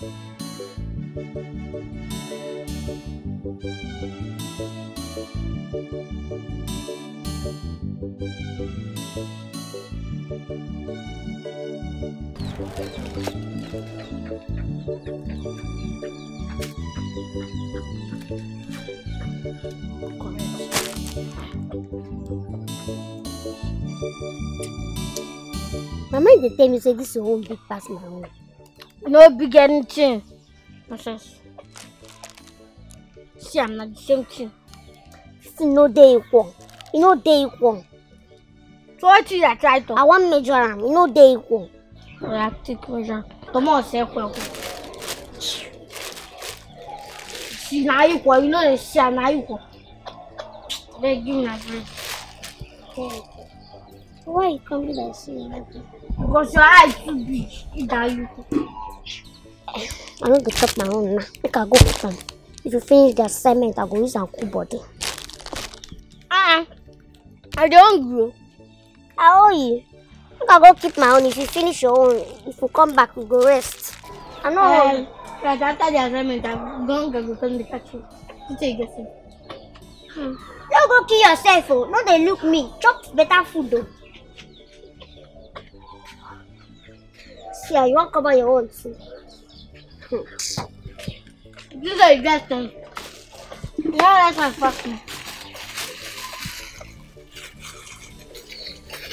My mind dey tell me say this won't big pass my own. No big anything. Nonsense. See, I'm not the same thing. Still no dey equal. You know dey equal. So what is that title? I want measure am. You know dey equal. I take measure. Come on, say equal. See now equal. You know they see now equal. They give me a bread. Why you come with that saying? Because your eyes too big. Either you. I don't go chop my own now. Make I go put am. If you finish the assignment, I go use am cool body. I don't grow. I owe you. Make I go keep my own. If you finish your own, if you come back, we go rest. I know. Right after the assignment, I'm going to go to the factory. You take it. Don't go kill yourself, oh. No, they look me. Chop better food, though. See, you want to cover your own too. This is a good thing. Yeah, that's my fucking.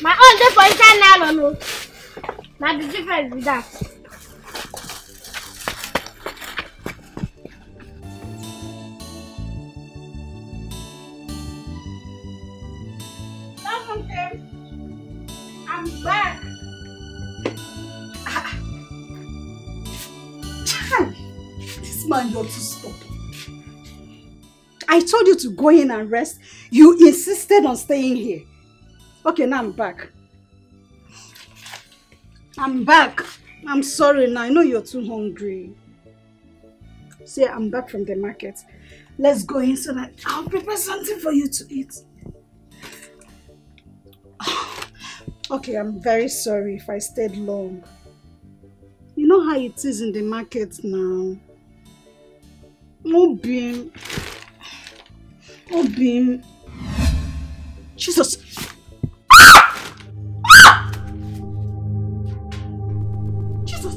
My own dey for inside nylon o. Na the difference with that. I'm back. This man, you're too stupid. I told you to go in and rest. You insisted on staying here. Okay, now I'm back. I'm back. I'm sorry now. I know you're too hungry. See, I'm back from the market. Let's go in so that I'll prepare something for you to eat. Okay, I'm very sorry if I stayed long. You know how it is in the market now. Obim. Jesus. Jesus.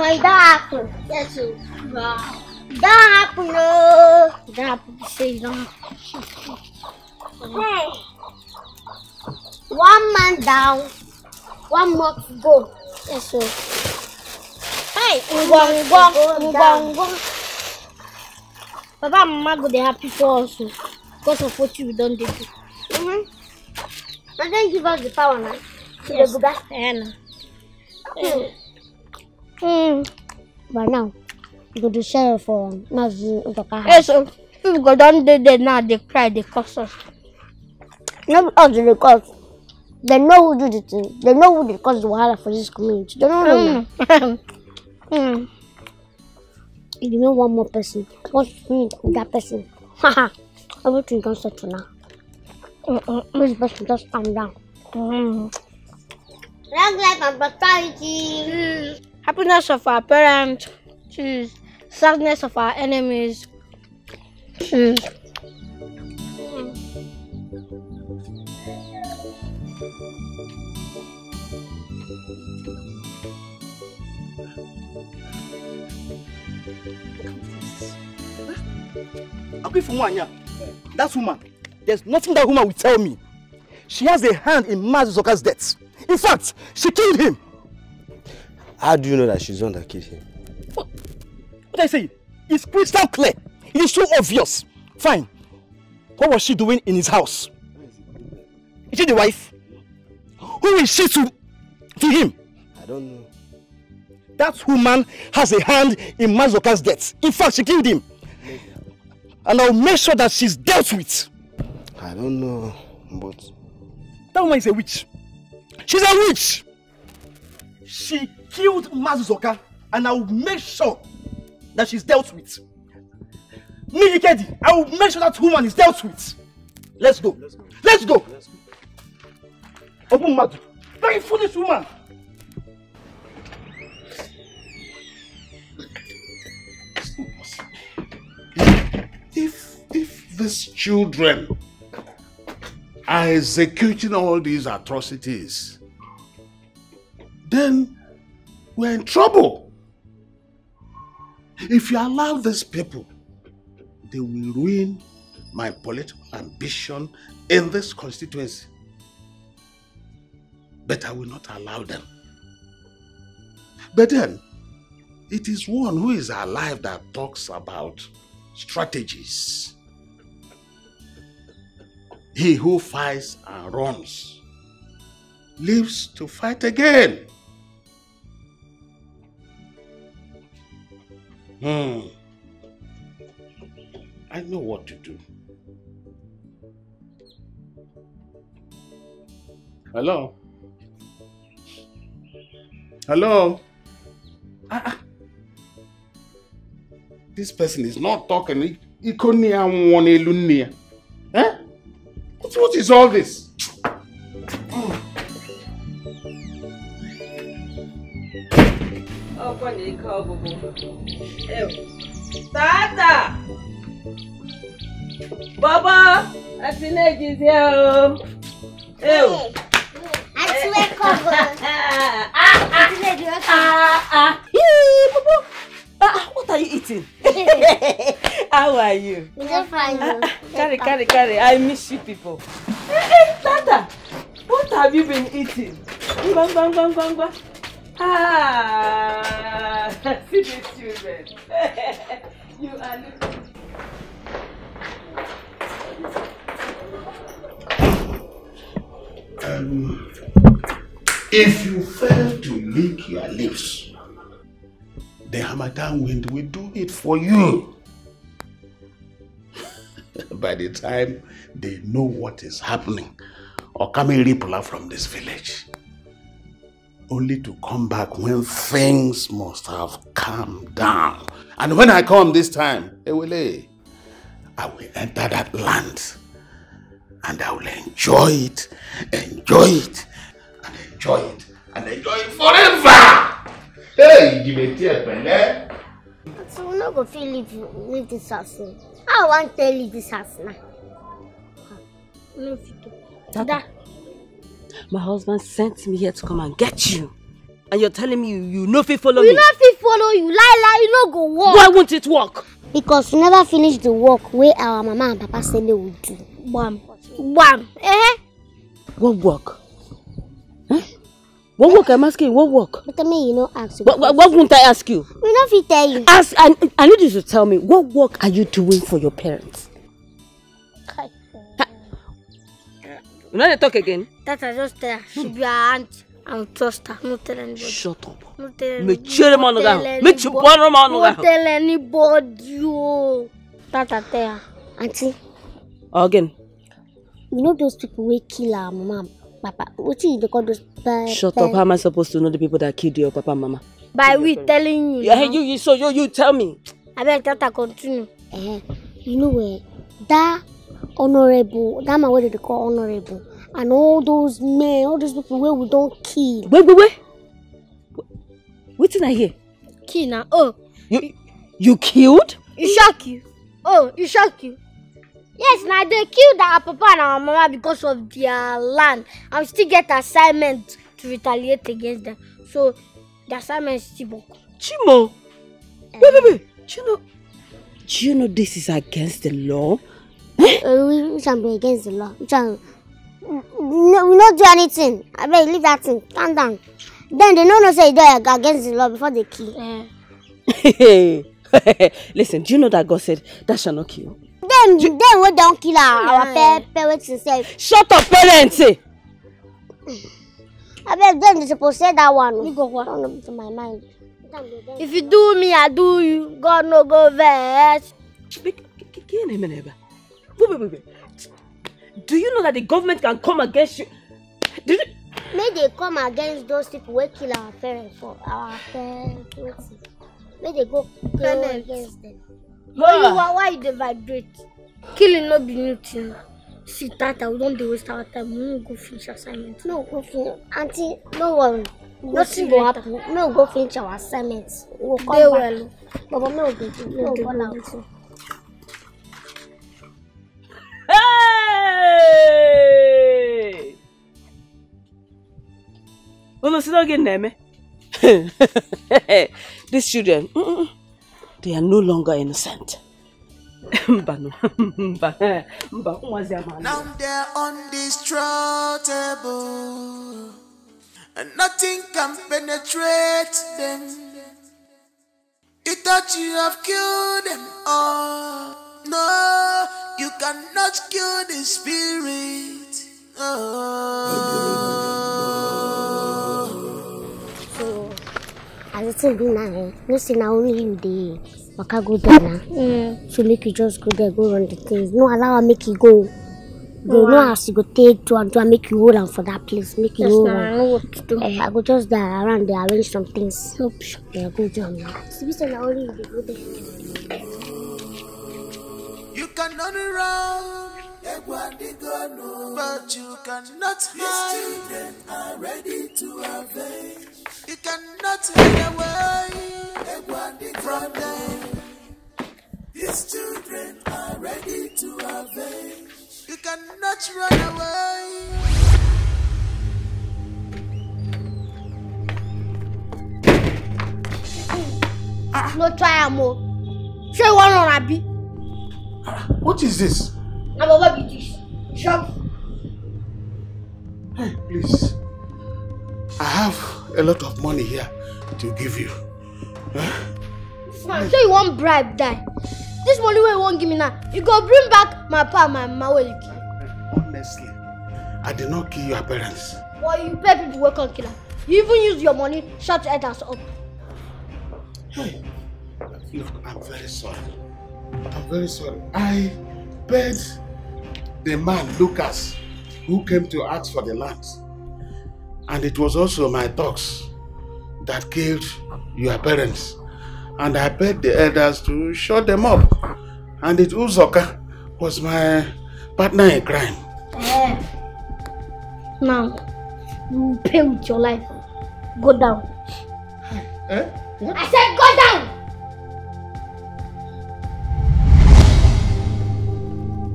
It don't happen. Yes, sir. Wow. It don't happen, no. It don't happen. Say it don't happen. Hey. One man down, one more to go. Yes, sir. Hey, Ngwangwa. Papa and Mama go, they happy for us because of what you done they do. And then give us the power now. Yes. But now, you go to share for Nazi Utoka. Yes, so people go down there now, they cry, they curse us. Not us, they curse. They know who do the thing. They know who they cause the wahala for this community. They don't know now. If you know one more person, what's that person? Haha, everything don't settle now. This person just calm down. Long life and prosperity. Happiness of our parents. Choose. Sadness of our enemies. Choose. That woman, there's nothing that woman will tell me. She has a hand in Mazuzoka's death. In fact, she killed him. How do you know that she's the one that killed him? What I say? It's crystal clear. It is so obvious. Fine. What was she doing in his house? Is she the wife? Who is she to him? I don't know. That woman has a hand in Mazuzoka's death. In fact, she killed him. And I'll make sure that she's dealt with. I don't know, but... That woman is a witch. She's a witch! She killed Mazuzoka, and I will make sure that she's dealt with. Me, Ikedi, I will make sure that woman is dealt with. Let's go. Let's go. Open Madu. Very foolish woman. If these children are executing all these atrocities, then we're in trouble. If you allow these people, they will ruin my political ambition in this constituency. But I will not allow them. But then, it is one who is alive that talks about strategies. He who fights and runs lives to fight again. I know what to do. Hello? Hello? This person is not talking. Eh? What is all this? Tata! Baba! Auntie is here. Ew! Auntie, wake up! What are you eating? How are you? I'm fine. Carry. I miss you people. Hey, Tata! What have you been eating? Bang. See these children. You are looking. If you fail to lick your lips, the Hamatan wind will do it for you. By the time they know what is happening or coming ripple out from this village, only to come back when things must have calmed down. And when I come this time, I will enter that land and I will enjoy it forever. Hey, give me tear, Pele. So we're not going to leave this house. I want to leave this house now. Tata, my husband sent me here to come and get you. And you're telling me you no fit follow me? We not fit follow you. Lie, you no go work. Why won't it work? Because we never finish the work where our mama and papa said they would do. Bam. What work? Huh? What work? I'm asking you, what work? But I mean, you know, ask. What won't I ask you? We not fit tell you. Ask, I need you to tell me, what work are you doing for your parents? You know they talk again? That I just tell her. She be her aunt. I'll trust her. Not tell anybody. Shut up. Not tell Don't tell anybody. Oh. Tata tell her. Auntie. Again. You know those people who kill our mama and papa? What do they call those? Shut up. How am I supposed to know the people that killed your papa and mama? By we telling you. Yeah, you tell me. I bet Tata continue. You know where that honorable, that man what they call honorable, and all those men, all those people where we don't kill. Wait. What's in here? Kill now. Oh. You killed? It shock you. Oh, it shock you. Yes, now they killed our papa and our mama because of their land. And we still get assignment to retaliate against them. So the assignment is Chimo. Chimo? Wait. Do you know this is against the law? We shall be against the law. We not do anything. I better leave that thing. Calm down. Then they don't say they're against the law before they kill. Listen, do you know that God said that shall not kill? Then we don't kill our parents themselves. Shut up, parents! I bet then they're supposed to say that one. You go what? Don't to my mind. If you do me, I do you. God no go vex. Wait. Do you know that the government can come against you? May they come against those people who kill our parents for our parents. May they go against them. Why you vibrate? Killing no be new thing. See Tata, we don't waste our time. We won't go finish assignment. No, go finish. Auntie, no worry. Nothing will happen. No, go finish our assignments. We'll come back. Well. Baba, no, go out. Hey! These children, they are no longer innocent. Now they're indestructible, and nothing can penetrate them. You thought you have killed them all. No, you cannot kill the spirit. So, as it's been now, no see now only you there. Waka go there now. So make you just go there, go run the things. No allow her make you go. They know how to go take two and make you hold on for that place. Make you hold on. I know what to do. I go just there around there, arrange some things. Yeah, go down now. You cannot run, but you cannot hide. These children are ready to avenge. You cannot run away from them. These children are ready to avenge. You cannot run away. No try more. Show one on a bit. What is this? I'm over with this. Shop. Hey, please. I have a lot of money here to give you. So you want bribe that? This money you won't give me now. You go bring back my pa and my mama. Honestly, I did not kill your parents. Well, you pay people to work on killer. You even use your money, shut others up. Hey, look, I'm very sorry. I'm very sorry. I paid the man, Lucas, who came to ask for the land. And it was also my dogs that killed your parents. And I paid the elders to shut them up. And it Uzoka was my partner in crime. Now, you pay with your life. Go down. What? I said go down!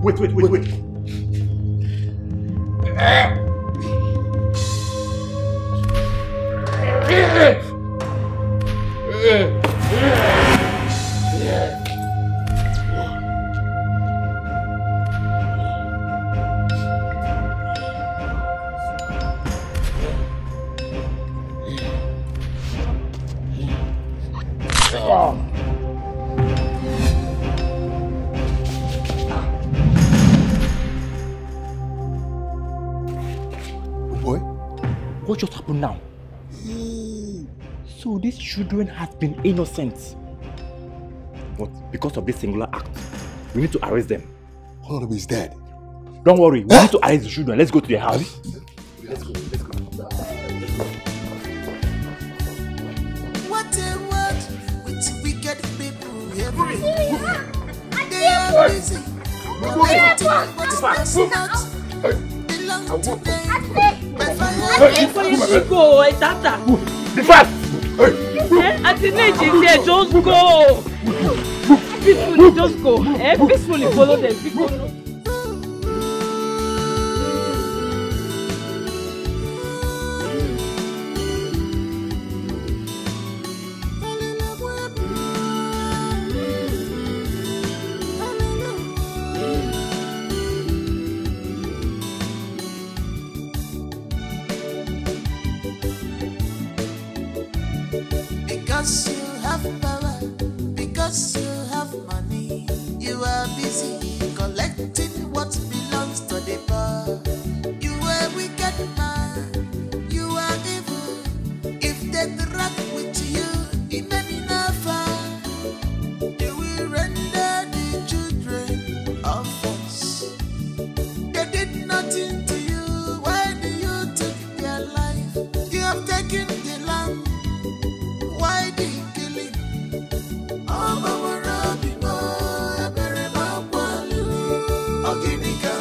Wait. Boy, what just happened now? So these children have been innocent. But because of this singular act, we need to arrest them. Honorable is dead. Don't worry, we need to arrest the children. Let's go to their house. Let's go. What a world with wicked people everywhere. They are busy. Collecting what's not belong to them. Go, Tata. The fast! At the age there, just go. Peacefully, just go. Peacefully follow them. People. Because you have power, because you have money, you are busy collecting what belongs to the poor. You are wicked man, you are evil. If they drag with you in any affair, you will render the children of us. They did nothing to you, why do you take their life? You have taken the land. Why the killing? Oh, Mama Rabbi, oh, Eberema Kwalu, Oginika.